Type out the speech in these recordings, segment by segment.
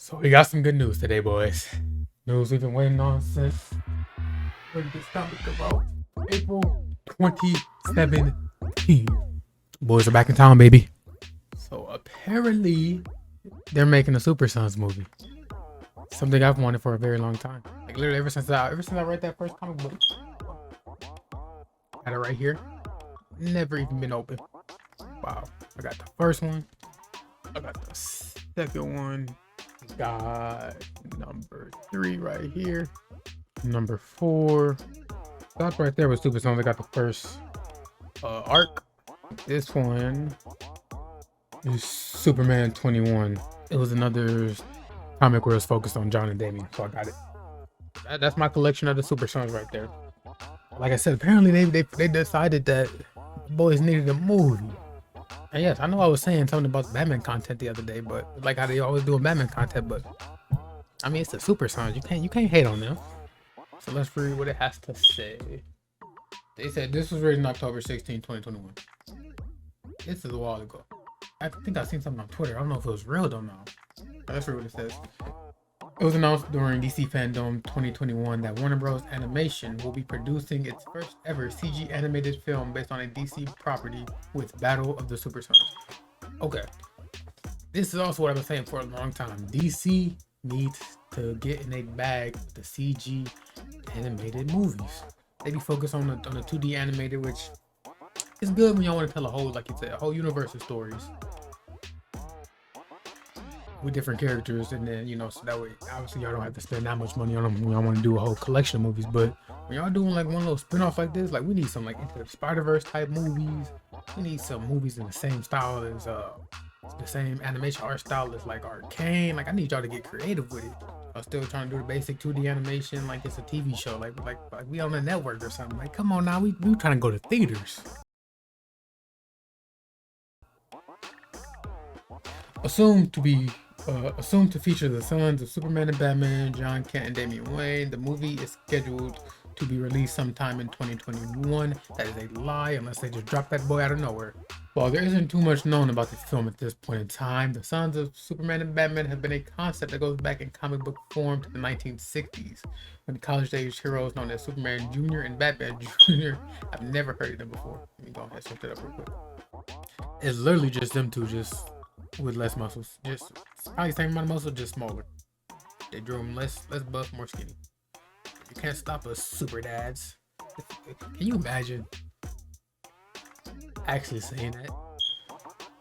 So we got some good news today, boys. News we've been waiting on since when this comic come out, April 2017. Boys are back in town, baby. So apparently, they're making a Supersons movie. Something I've wanted for a very long time. Like literally ever since I read that first comic book. Got it right here. Never even been open. Wow. I got the first one. I got the second one. Got number 3 right here. Number 4. That's right there with Supersons. I got the first arc. This one is Superman 21. It was another comic where it was focused on John and Damian, so I got it. That's my collection of the Supersons right there. Like I said, apparently they decided that the boys needed a movie. And yes, I know I was saying something about Batman content the other day, but like how they always do Batman content, but I mean it's the Supersons. You can't hate on them. So let's read what it has to say. They said this was written October 16, 2021. This is a while ago. I think I seen something on Twitter. I don't know if it was real though now. Let's read what it says. It was announced during DC Fandom 2021 that Warner Bros. Animation will be producing its first ever CG animated film based on a DC property with Battle of the Supersons. Okay. This is also what I've been saying for a long time. DC needs to get in a bag with the CG animated movies. They be focused on the 2D animated, which is good when y'all want to tell a whole, like you said, a whole universe of stories with different characters, and then so that way obviously y'all don't have to spend that much money on them when y'all want to do a whole collection of movies. But when y'all doing like one little spin-off like this, like we need some like Into the Spider-Verse type movies. We need some movies in the same style as the same animation art style as like Arcane. Like I need y'all to get creative with it. I'm still trying to do the basic 2D animation like it's a TV show, like we on a network or something. Like come on now, we trying to go to theaters. Assumed to feature the sons of Superman and Batman, John Kent and Damian Wayne. The movie is scheduled to be released sometime in 2021. That is a lie, unless they just drop that boy out of nowhere. While there isn't too much known about the film at this point in time, the sons of Superman and Batman have been a concept that goes back in comic book form to the 1960s, when the college-age heroes known as Superman Jr. and Batman Jr. I've never heard of them before. Let me go ahead and search it up real quick. It's literally just them two, just with less muscles, just probably same amount of muscle, just smaller. They drew them less buff, more skinny. You can't stop us, super dads. Can you imagine actually saying that?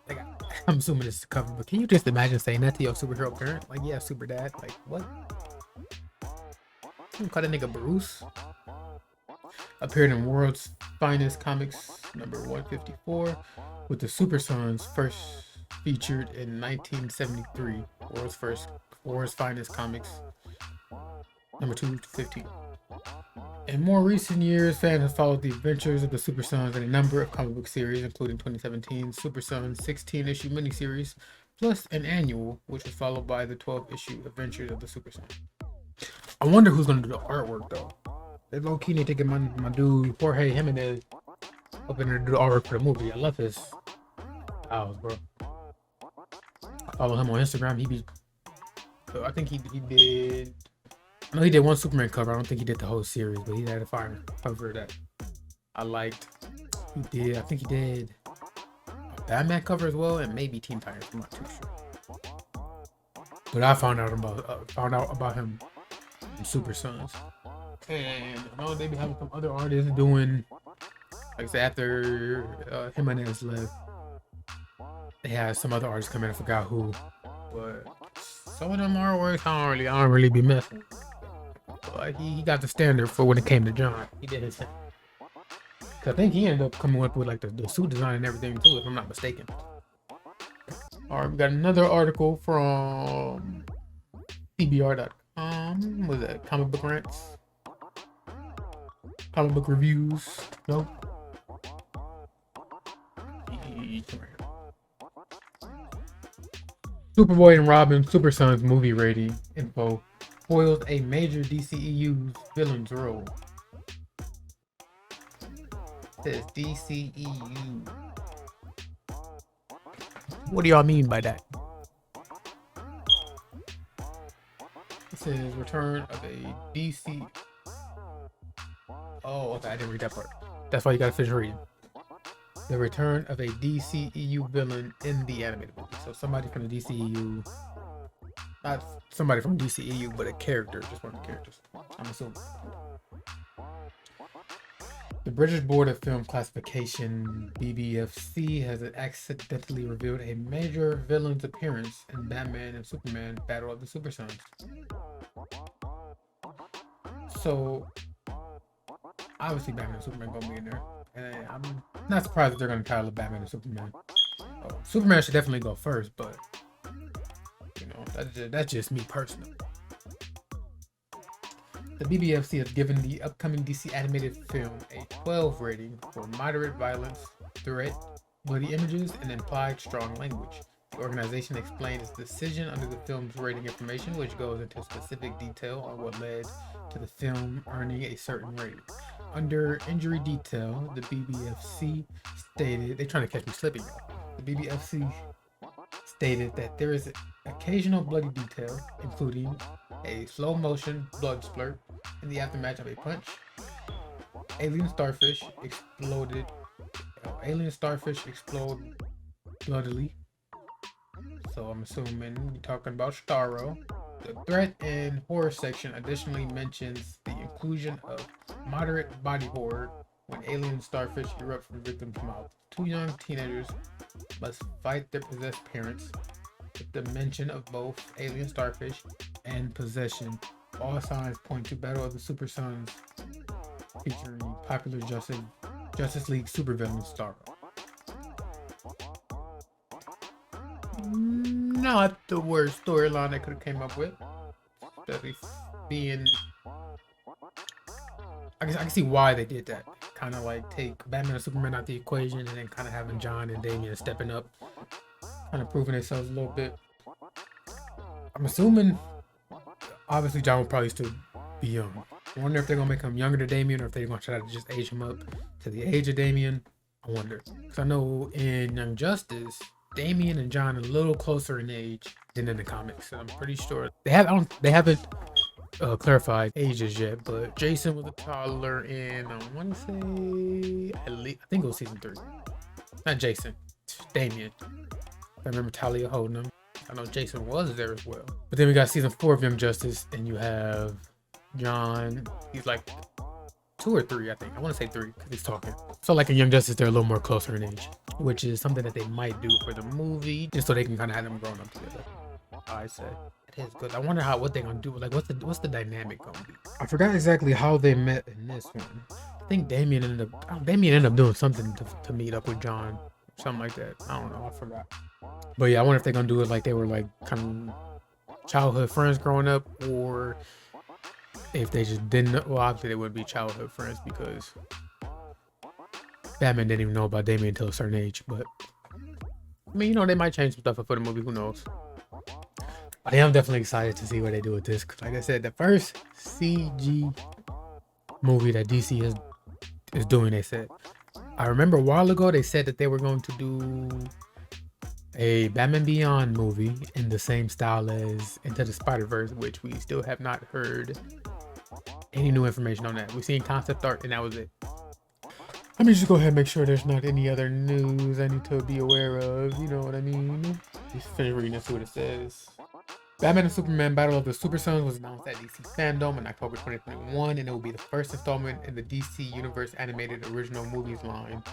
Like, I'm assuming it's covered, but can you just imagine saying that to your superhero parent? Like, yeah, super dad. Like, what? You call that nigga Bruce? Appeared in World's Finest Comics number 154, with the Supersons first featured in 1973, World's Finest Comics, number 215. In more recent years, fans have followed the adventures of the Supersons in a number of comic book series, including 2017 Supersons 16-issue miniseries, plus an annual, which was followed by the 12-issue Adventures of the Supersons. I wonder who's going to do the artwork, though. They low-key need to get my dude Jorge Jimenez up in there to do the artwork for the movie. I love his styles, bro. I follow him on Instagram. I think he did. I know he did one Superman cover. I don't think he did the whole series, but he had a fire cover that I liked. I think he did a Batman cover as well, and maybe Teen Titans. I'm not too sure. But I found out about him in Supersons, and I know they be having some other artists doing. Like I said, after Jimenez left, they had some other artists come in. I forgot who, but some of them artworks I don't really be messing. But he got the standard for when it came to John. He did his thing. I think he ended up coming up with like the suit design and everything too, if I'm not mistaken. All right, we got another article from CBR.com. Was that comic book rants? Comic book reviews? No. Superboy and Robin Supersons movie rating info foils a major DCEU's villain's role. It says DCEU. What do y'all mean by that? It says return of a DC. Oh, okay, I didn't read that part. That's why you gotta finish reading. The return of a DCEU villain in the animated movie. So somebody from the DCEU, not somebody from DCEU, but a character, just one of the characters. I'm assuming. The British Board of Film Classification (BBFC) has accidentally revealed a major villain's appearance in Batman and Superman: Battle of the Supersons. So obviously, Batman and Superman gonna be in there, and I'm not surprised that they're gonna title Batman and Superman. Superman should definitely go first, but you know that's just me personally. The BBFC has given the upcoming DC animated film a 12 rating for moderate violence, threat, bloody images, and implied strong language. The organization explained its decision under the film's rating information, which goes into specific detail on what led to the film earning a certain rating. Under injury detail, the BBFC stated, they're trying to catch me slipping, y'all. The BBFC stated that there is occasional bloody detail, including a slow motion blood splurt in the aftermath of a punch. Alien starfish explode bloodily. So I'm assuming we're talking about Starro. The threat and horror section additionally mentions the inclusion of moderate body horror when alien starfish erupt from victims' mouths. Two young teenagers must fight their possessed parents. With the mention of both alien starfish and possession, all signs point to Battle of the Supersons, featuring popular Justice League supervillain Starro. Not the worst storyline I could have came up with. Being, I can see why they did that. Kind of like take Batman and Superman out the equation, and then kind of having John and Damian stepping up, kind of proving themselves a little bit. I'm assuming, obviously, John will probably still be young. I wonder if they're gonna make him younger than Damian, or if they're gonna try to just age him up to the age of Damian. I wonder, because I know in Young Justice, Damian and John are a little closer in age than in the comics. So I'm pretty sure they haven't clarified ages yet, but Jason was a toddler in, I want to say, at least, I think it was season 3. Not Jason, Damian. I remember Talia holding him. I know Jason was there as well. But then we got season 4 of Young Justice, and you have John. He's like 2 or 3, I think. I want to say 3 because he's talking. So like in Young Justice, they're a little more closer in age, which is something that they might do for the movie, just so they can kind of have them growing up together. I say it is good. I wonder what they're gonna do. Like, what's the dynamic gonna be? I forgot exactly how they met in this one. I think Damian ended up doing something to meet up with John, something like that. I don't know. I forgot. But yeah, I wonder if they're gonna do it like they were like kind of childhood friends growing up, or if they just didn't. Well, obviously they would be childhood friends because Batman didn't even know about Damian until a certain age. But I mean, they might change some stuff up for the movie. Who knows? But I am definitely excited to see what they do with this. Cause like I said, the first CG movie that DC is doing, they said. I remember a while ago they said that they were going to do a Batman Beyond movie in the same style as Into the Spider-Verse, which we still have not heard any new information on that. We've seen concept art and that was it. Let me just go ahead and make sure there's not any other news I need to be aware of. You know what I mean? Just finish reading and see what it says. Batman and Superman Battle of the Supersons was announced at DC Fandom in October 2021, and it will be the first installment in the DC Universe animated original movies line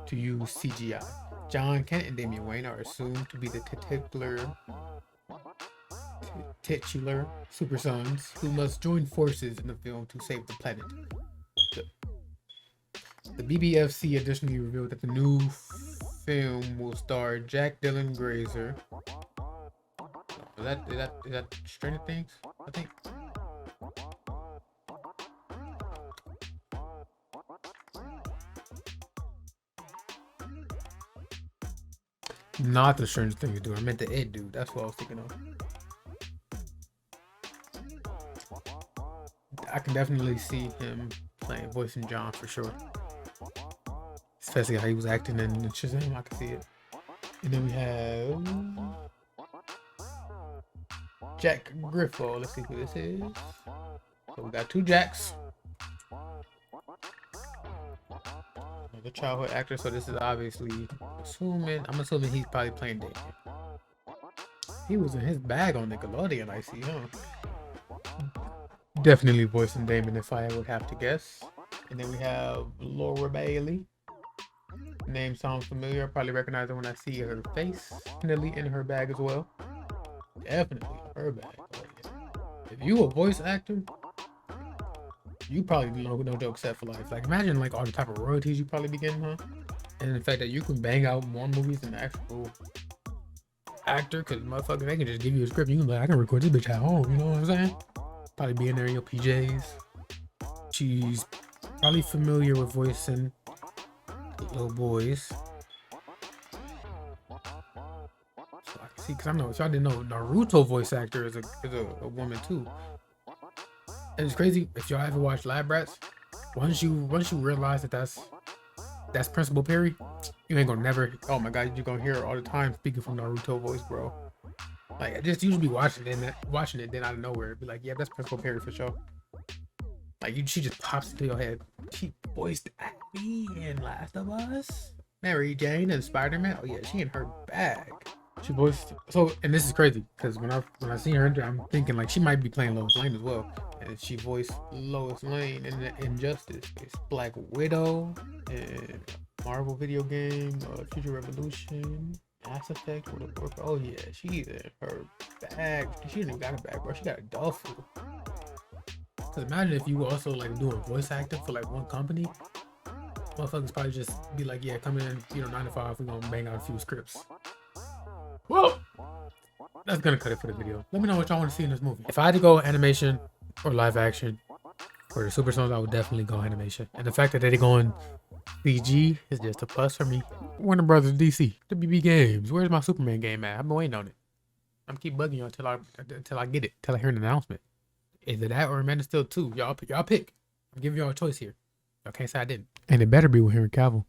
to use CGI. John Kent and Damian Wayne are assumed to be the titular Supersons who must join forces in the film to save the planet. The BBFC additionally revealed that the new film will star Jack Dylan Grazer. Is that Stranger Things? I think. Not the Stranger Things dude. I meant the It dude. That's what I was thinking of. I can definitely see him playing voicing John for sure. Especially how he was acting in Shazam. I can see it. And then we have Jack Griffo. Let's see who this is. So we got two Jacks. Another childhood actor. So this is obviously I'm assuming he's probably playing Damien. He was in his bag on Nickelodeon, I see, huh? Definitely voicing Damon if I would have to guess. And then we have Laura Bailey. Name sounds familiar. I probably recognize her when I see her face. Definitely in her bag as well. Definitely her bag. If you a voice actor, you probably no joke set for life. Like imagine like all the type of royalties you probably be getting, huh? And the fact that you can bang out more movies than the actual actor, because motherfuckers, they can just give you a script. You can be like, I can record this bitch at home. You know what I'm saying? Probably be in there in your PJs. She's probably familiar with voicing little boys. So I can see, because I know, if y'all didn't know, Naruto voice actor is a woman too. And it's crazy, if y'all ever watch Lab Rats, once you realize that that's Principal Perry, you ain't gonna never, oh my god, you're gonna hear her all the time speaking from Naruto voice, bro. Like, I just usually be watching it, then out of nowhere, be like, yeah, that's Principal Perry for sure. Like, she just pops into your head. She voiced Abby in Last of Us, Mary Jane, and Spider-Man. Oh yeah, she in her bag. She voiced, so, and this is crazy, because when I seen her, I'm thinking, like, she might be playing Lois Lane as well. And she voiced Lois Lane in the Injustice. It's Black Widow, and Marvel video game, Future Revolution, Mass Effect. Oh yeah, she's in her bag. She didn't even got a bag, bro. She got a duffel. Cause imagine if you were also like doing voice acting for like one company, motherfuckers probably just be like, yeah, come in, 9 to 5. We're gonna bang out a few scripts. Well, that's gonna cut it for the video. Let me know what y'all want to see in this movie. If I had to go animation or live action for the Supersons, I would definitely go animation. And the fact that they're going CG is just a plus for me. Warner Brothers DC, WB Games. Where's my Superman game at? I've been waiting on it. I'm keep bugging y'all until I get it, till I hear an announcement. Either that or Man of Steel 2. Y'all pick. I'm giving y'all a choice here. Y'all can't say I didn't. And it better be with Henry Cavill.